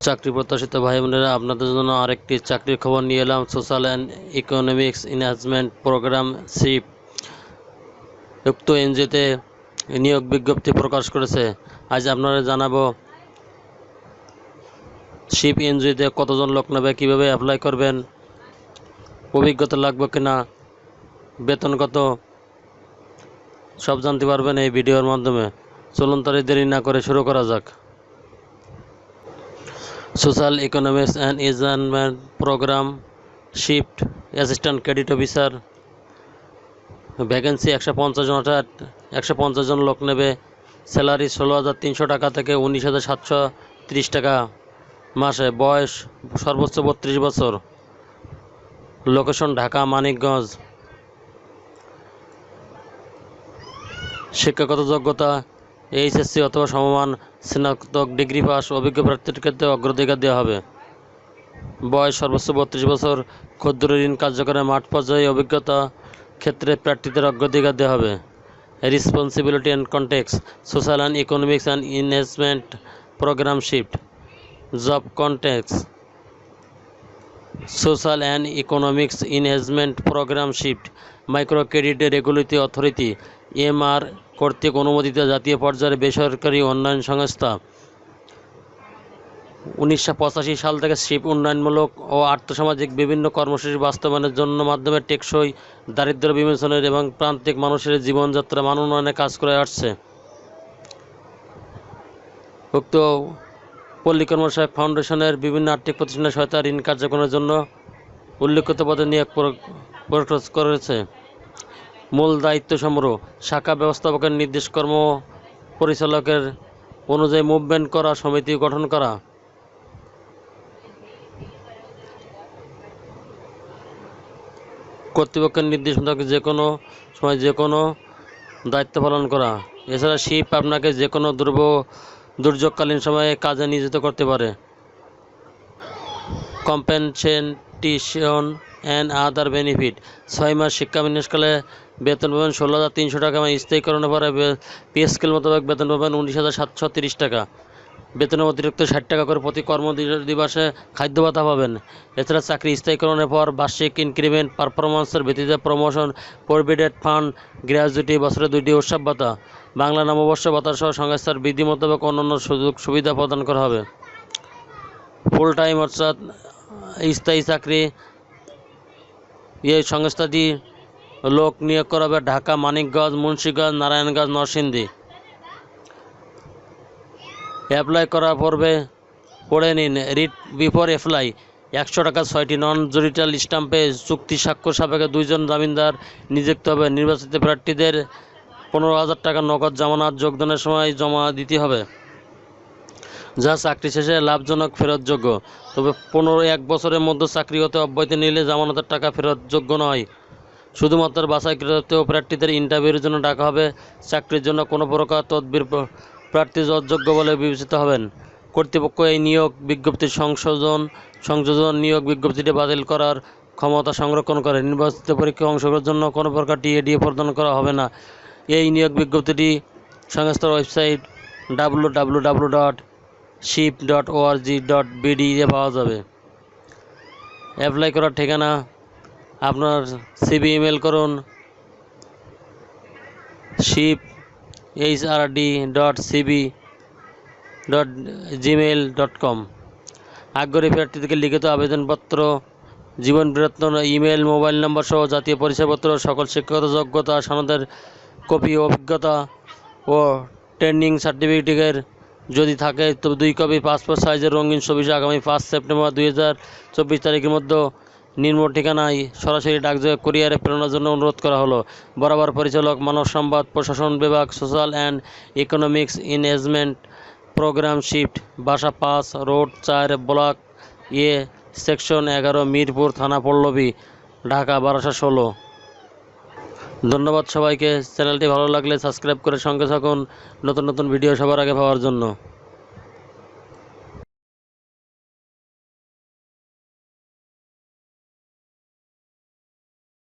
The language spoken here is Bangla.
চাকরি প্রত্যাশিত ভাই বোনেরা, আপনাদের জন্য আরেকটি চাকরির খবর নিয়ে এলাম। Social and economics enhancement program SEEP উক্ত এনজিওতে নিয়োগ বিজ্ঞপ্তি প্রকাশ করেছে। আজ আপনারা জানাবো শিপ এনজিওতে কতজন লোক নেবে, কীভাবে অ্যাপ্লাই করবেন, অভিজ্ঞতা লাগবে কিনা, বেতন কত, সব জানতে পারবেন এই ভিডিওর মাধ্যমে। চলুন তার দেরি না করে শুরু করা যাক। Social economics and enhancement program shift assistant credit officer vacancy 150 জন লোক নেবে। স্যালারি 16,300 টাকা থেকে 19,730 টাকা মাসে। বয়স সর্বোচ্চ 32 বছর। লোকেশন ঢাকা মানিকগঞ্জ। শিক্ষাগত যোগ্যতা এইচএসসি অথবা সমমান, স্নাতক ডিগ্রি পাস। অভিজ্ঞ প্রার্থীর ক্ষেত্রে অগ্রাধিকার দেওয়া হবে। বয়স সর্বোচ্চ 32 বছর। ক্ষুদ্র ঋণ কার্যকরের মাঠ পর্যায়ে অভিজ্ঞতা ক্ষেত্রে প্রার্থীদের অগ্রাধিকার দেওয়া হবে। Responsibility and context social and economics and enhancement program shift job context social and economics enhancement program shift micro credit regulatory authority MR কর্তৃক অনুমোদিত জাতীয় পর্যায়ের বেসরকারি উন্নয়ন সংস্থা। 1985 সাল থেকে শিপ উন্নয়নমূলক ও আর্থসামাজিক বিভিন্ন কর্মসূচি বাস্তবায়নের জন্য মাধ্যমে টেকসই দারিদ্র্য বিমোচনের এবং প্রান্তিক মানুষের জীবনযাত্রা মান উন্নয়নে কাজ করে আসছে। উক্ত পল্লী কর্মসহায়ক ফাউন্ডেশনের বিভিন্ন আর্থিক প্রতিষ্ঠানের সহায়তা ঋণ কার্যক্রমের জন্য উল্লেখিত পদে নিয়োগ প্রকাশ করেছে। মূল দায়িত্ব সমূহ: শাখা ব্যবস্থাপকের নির্দেশ কর্ম পরিচালকের অনুযায়ী মুভমেন্ট করা, সমিতি গঠন করা, কর্তৃপক্ষের নির্দেশ মোতাবেক যে কোনো সময় যে কোনো দায়িত্ব পালন করা। এছাড়া শিপ আপনাকে যে কোনো দুর্যোগকালীন সময়ে কাজে নিয়োজিত করতে পারে। কম্পেনসেশন অ্যান্ড আদার বেনিফিট 6 মাস শিক্ষাবিন্যাসকালে বেতন পাবেন 16,300 টাকা। স্থায়ীকরণের পরে পে স্কেল মোতাবেক বেতন পাবেন 19,730 টাকা। বেতনের অতিরিক্ত 60 টাকা করে প্রতি কর্মদিবসে খাদ্য ভাতা পাবেন। এছাড়া চাকরি স্থায়ীকরণের পর বার্ষিক ইনক্রিমেন্ট, পারফরমেন্সের ভিত্তিতে প্রমোশন, প্রভিডেন্ট ফান্ড, গ্র্যাজুইটি, বছরে 2টি উৎসব ভাতা, বাংলা নববর্ষ ভাতা সহ সংস্থার বিধি মোতাবেক অন্যান্য সুযোগ সুবিধা প্রদান করা হবে। ফুল টাইম অর্থাৎ স্থায়ী চাকরি। এই সংস্থাটি লোক নিয়োগ করা হবে ঢাকা, মানিকগঞ্জ, মুন্সিগঞ্জ, নারায়ণগঞ্জ, নরসিংদী। অ্যাপ্লাই করার পূর্বে পড়ে নিন রিট বিফোর অ্যাপ্লাই। 100 টাকা 6টি নন জুডিশিয়াল স্ট্যাম্পে চুক্তি স্বাক্ষর সাপেক্ষে 2 জন জামিনদার নিযুক্ত হবে। নির্বাচিত প্রার্থীদের 15,000 টাকা নগদ জামানত যোগদানের সময় জমা দিতে হবে, যা চাকরি শেষে লাভজনক ফেরতযোগ্য। তবে 1 বছরের মধ্যে চাকরি হতে অব্যাহতি নিলে জামানতের টাকা ফেরতযোগ্য নয়। শুধুমাত্র বাছাইকৃত প্রার্থীদের ইন্টারভিউর জন্য ডাকা হবে। চাকরির জন্য কোনো প্রকার তদবির প্রার্থী অযোগ্য বলে বিবেচিত হবেন। কর্তৃপক্ষ এই নিয়োগ বিজ্ঞপ্তির সংযোজন নিয়োগ বিজ্ঞপ্তিটি বাতিল করার ক্ষমতা সংরক্ষণ করে। নির্বাচিত পরীক্ষায় অংশগ্রহণের জন্য কোনো প্রকার টিএডিএ প্রদান করা হবে না। এই নিয়োগ বিজ্ঞপ্তিটি সংস্থার ওয়েবসাইট www.ship.org.bd এ পাওয়া যাবে। অ্যাপ্লাই করার ঠিকানা: আপনার সিভি ইমেল করুন ship@cb.gmail.com। আগ্রহী প্রার্থীদেরকে লিখিত আবেদনপত্র, জীবন বৃত্তান্ত, ইমেল, মোবাইল নম্বর সহ জাতীয় পরিচয়পত্র, সকল শিক্ষাগত যোগ্যতা সনদের কপি, অভিজ্ঞতা ও ট্রেনিং সার্টিফিকেটের যদি থাকে তবে 2 কপি পাসপোর্ট সাইজের রঙিন ছবি আগামী 5 সেপ্টেম্বর 2024 তারিখের মধ্যে নিম্ন ঠিকানায় সরাসরি ডাকযোগে কুরিয়ারে প্রেরণের জন্য অনুরোধ করা হলো। বরাবর পরিচালক, মানব সম্পদ প্রশাসন বিভাগ, social and economics enhancement program shift, বাসা 5 road 4 block A, section 11, Mirpur থানা, পল্লবী, ঢাকা 1216। ধন্যবাদ সবাইকে। চ্যানেলটি ভালো লাগলে সাবস্ক্রাইব করে সঙ্গে থাকুন নতুন নতুন ভিডিও সবার আগে পাওয়ার জন্য।